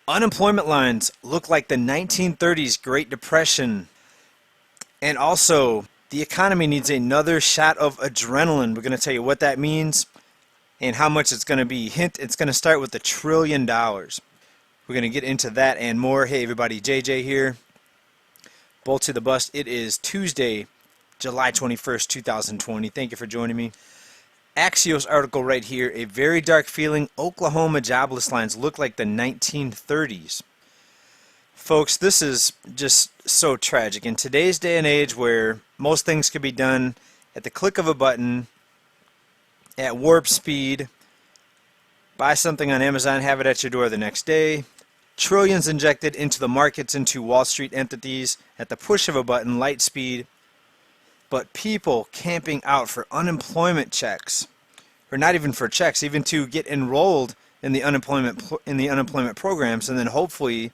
Unemployment lines look like the 1930s Great Depression. And also, the economy needs another shot of adrenaline. We're going to tell you what that means and how much it's going to be. Hint, it's going to start with $1 trillion. We're going to get into that and more. Hey everybody, JJ here. Bolt to the bust. It is Tuesday, July 21st, 2020. Thank you for joining me. Axios article right here. A very dark feeling. Oklahoma jobless lines look like the 1930s. Folks, this is just so tragic. In today's day and age where most things can be done at the click of a button, at warp speed, buy something on Amazon, have it at your door the next day, trillions injected into the markets, into Wall Street entities, at the push of a button, light speed, but people camping out for unemployment checks, or not even for checks, even to get enrolled in the unemployment programs, and then hopefully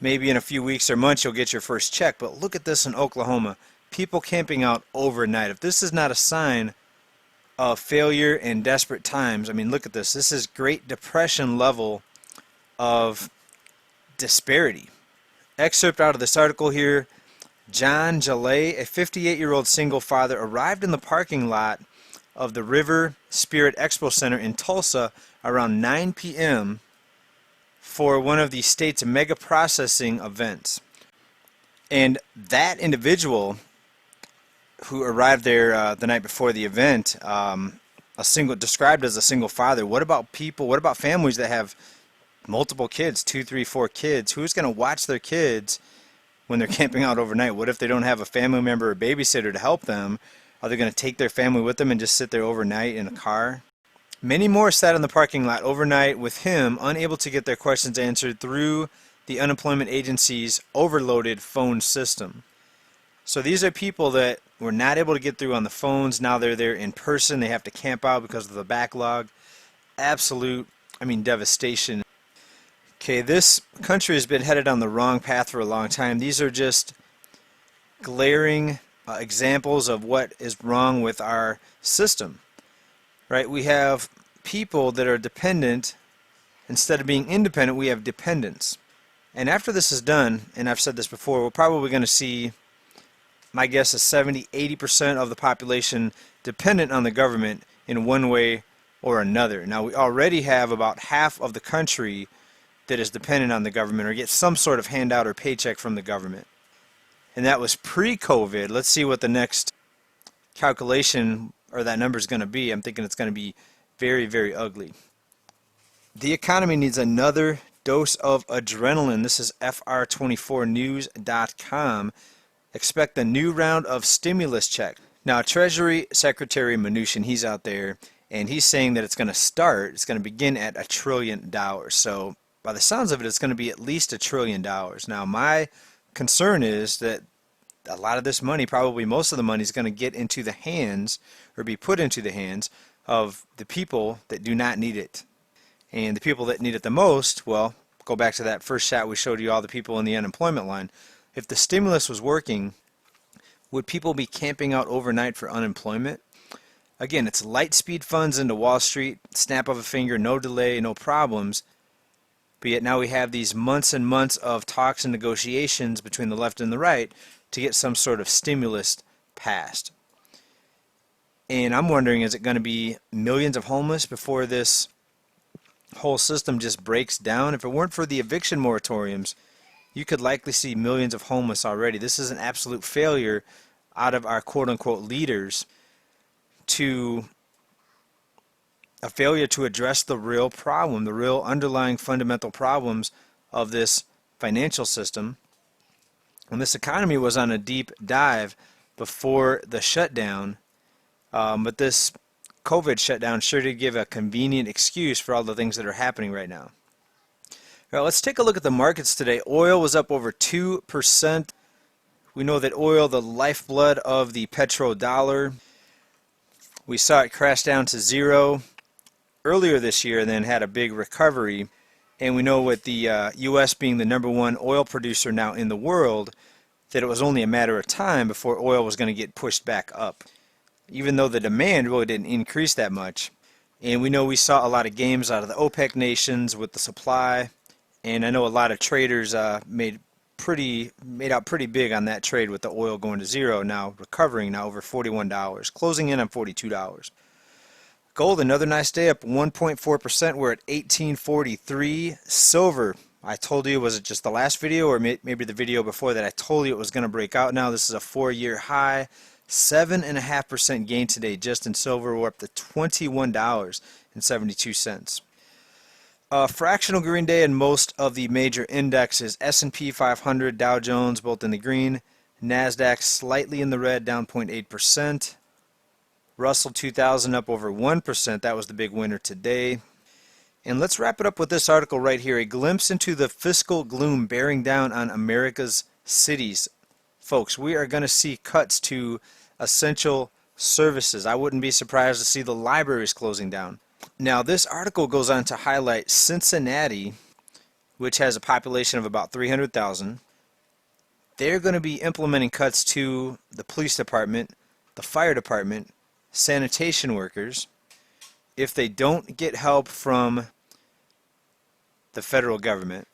maybe in a few weeks or months you'll get your first check. But look at this in Oklahoma. People camping out overnight. If this is not a sign of failure and desperate times, I mean, look at this. This is Great Depression level of disparity. Excerpt out of this article here. John Jalay, a 58-year-old single father, arrived in the parking lot of the River Spirit Expo Center in Tulsa around 9 p.m. for one of the state's mega processing events. And that individual who arrived there the night before the event, described as a single father. What about people, what about families that have multiple kids, 2, 3, 4 kids? Who's going to watch their kids when they're camping out overnight? What if they don't have a family member or babysitter to help them? Are they going to take their family with them and just sit there overnight in a car? Many more sat in the parking lot overnight with him, unable to get their questions answered through the unemployment agency's overloaded phone system. So these are people that were not able to get through on the phones. Now they're there in person. They have to camp out because of the backlog. Absolute, devastation. Okay, this country has been headed on the wrong path for a long time. These are just glaring examples of what is wrong with our system. Right? We have people that are dependent. Instead of being independent, we have dependence. And after this is done, and I've said this before, we're probably going to see, my guess is 70-80% of the population dependent on the government in one way or another. Now, we already have about half of the country that is dependent on the government or gets some sort of handout or paycheck from the government. And that was pre-COVID. Let's see what the next calculation or that number is going to be. I'm thinking it's going to be very, very ugly. The economy needs another dose of adrenaline. This is FR24news.com. Expect a new round of stimulus check. Now, Treasury Secretary Mnuchin, he's out there, and he's saying that it's going to begin at $1 trillion. So, by the sounds of it, it's going to be at least $1 trillion. Now, my concern is that a lot of this money, probably most of the money, is going to get into the hands or be put into the hands of the people that do not need it. And the people that need it the most, well, go back to that first shot we showed you, all the people in the unemployment line. If the stimulus was working, would people be camping out overnight for unemployment? Again, it's light speed funds into Wall Street, snap of a finger, no delay, no problems. But yet now we have these months and months of talks and negotiations between the left and the right to get some sort of stimulus passed. And I'm wondering, is it going to be millions of homeless before this whole system just breaks down? If it weren't for the eviction moratoriums, you could likely see millions of homeless already. This is an absolute failure out of our quote-unquote leaders, a failure to address the real problem, the real underlying fundamental problems of this financial system. And this economy was on a deep dive before the shutdown, but this COVID shutdown sure did give a convenient excuse for all the things that are happening right now. All right, let's take a look at the markets today. Oil was up over 2%. We know that oil, the lifeblood of the petrodollar, we saw it crash down to zero earlier this year and then had a big recovery. And we know with the U.S. being the #1 oil producer now in the world, that it was only a matter of time before oil was going to get pushed back up, even though the demand really didn't increase that much. And we know we saw a lot of games out of the OPEC nations with the supply And I know a lot of traders made out pretty big on that trade with the oil going to zero, now recovering now over $41, closing in on $42. Gold, another nice day, up 1.4%. We're at 1843. Silver, I told you, was it just the last video or maybe the video before that? I told you it was going to break out now. This is a 4-year high. 7.5% gain today just in silver. We're up to $21.72. Fractional green day in most of the major indexes. S&P 500, Dow Jones, both in the green. NASDAQ slightly in the red, down 0.8%. Russell 2000 up over 1%. That was the big winner today. And let's wrap it up with this article right here. A glimpse into the fiscal gloom bearing down on America's cities. Folks, we are going to see cuts to essential services. I wouldn't be surprised to see the libraries closing down. Now, this article goes on to highlight Cincinnati, which has a population of about 300,000. They're going to be implementing cuts to the police department, the fire department, sanitation workers, if they don't get help from the federal government.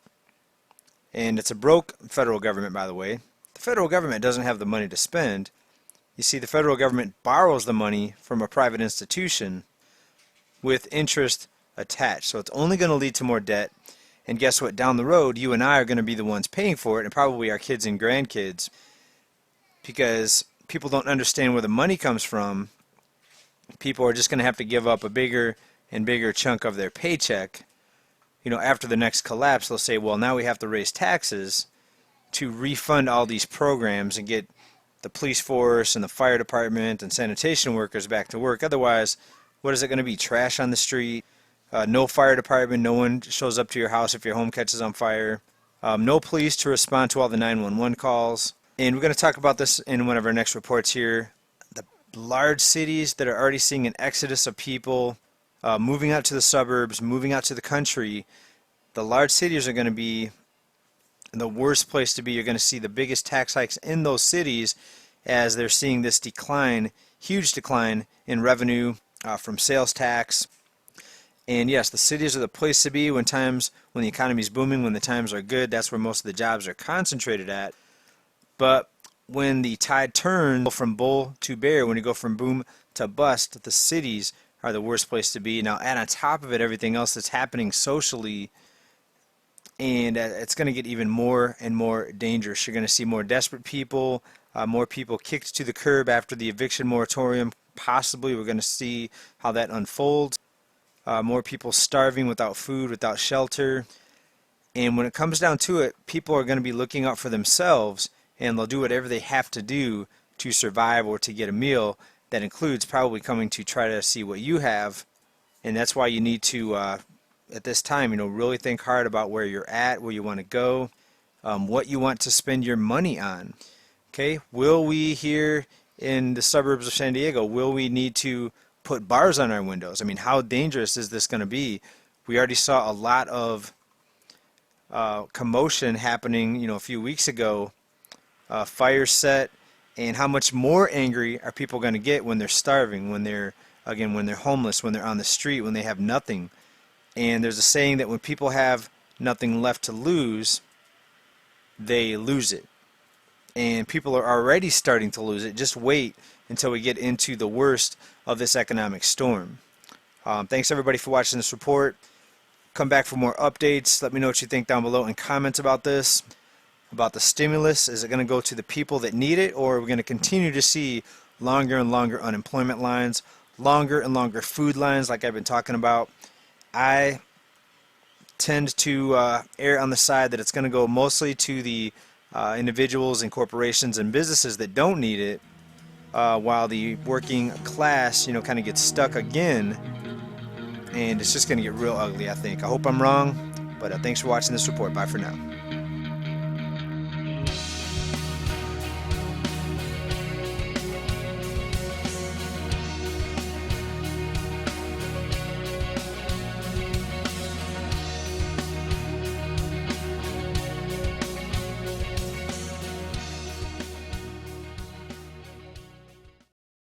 And it's a broke federal government, by the way. The federal government doesn't have the money to spend. You see, the federal government borrows the money from a private institution with interest attached. So it's only going to lead to more debt. And guess what? Down the road, you and I are going to be the ones paying for it, and probably our kids and grandkids, because people don't understand where the money comes from. People are just going to have to give up a bigger and bigger chunk of their paycheck. You know, after the next collapse, they'll say, well, now we have to raise taxes to refund all these programs and get the police force and the fire department and sanitation workers back to work. Otherwise, what is it going to be? Trash on the street, no fire department, no one shows up to your house if your home catches on fire, no police to respond to all the 911 calls. And we're going to talk about this in one of our next reports here. The large cities that are already seeing an exodus of people moving out to the suburbs, moving out to the country. The large cities are going to be the worst place to be. You're going to see the biggest tax hikes in those cities as they're seeing this decline, huge decline in revenue from sales tax. And yes, the cities are the place to be when the economy is booming, when the times are good. That's where most of the jobs are concentrated at. But when the tide turns from bull to bear, when you go from boom to bust, the cities are the worst place to be. Now, add on top of it everything else that's happening socially, and it's going to get even more and more dangerous. You're going to see more desperate people, more people kicked to the curb after the eviction moratorium. Possibly, we're going to see how that unfolds. More people starving without food, without shelter. And when it comes down to it, people are going to be looking out for themselves, and they'll do whatever they have to do to survive or to get a meal. That includes probably coming to try to see what you have. And that's why you need to, at this time, really think hard about where you're at, where you want to go, what you want to spend your money on. Okay, will we here in the suburbs of San Diego, will we need to put bars on our windows? I mean, how dangerous is this going to be? We already saw a lot of commotion happening, a few weeks ago. Fires set, and how much more angry are people going to get when they're starving, when they're homeless, when they're on the street, when they have nothing. And there's a saying that when people have nothing left to lose, they lose it. And people are already starting to lose it. Just wait until we get into the worst of this economic storm. Thanks everybody for watching this report. Come back for more updates. Let me know what you think down below in comments about this, about the stimulus. Is it going to go to the people that need it, or are we going to continue to see longer and longer unemployment lines, longer and longer food lines like I've been talking about? I tend to err on the side that it's going to go mostly to the individuals and corporations and businesses that don't need it, while the working class, kind of gets stuck again, and it's just going to get real ugly, I think. I hope I'm wrong, but thanks for watching this report. Bye for now.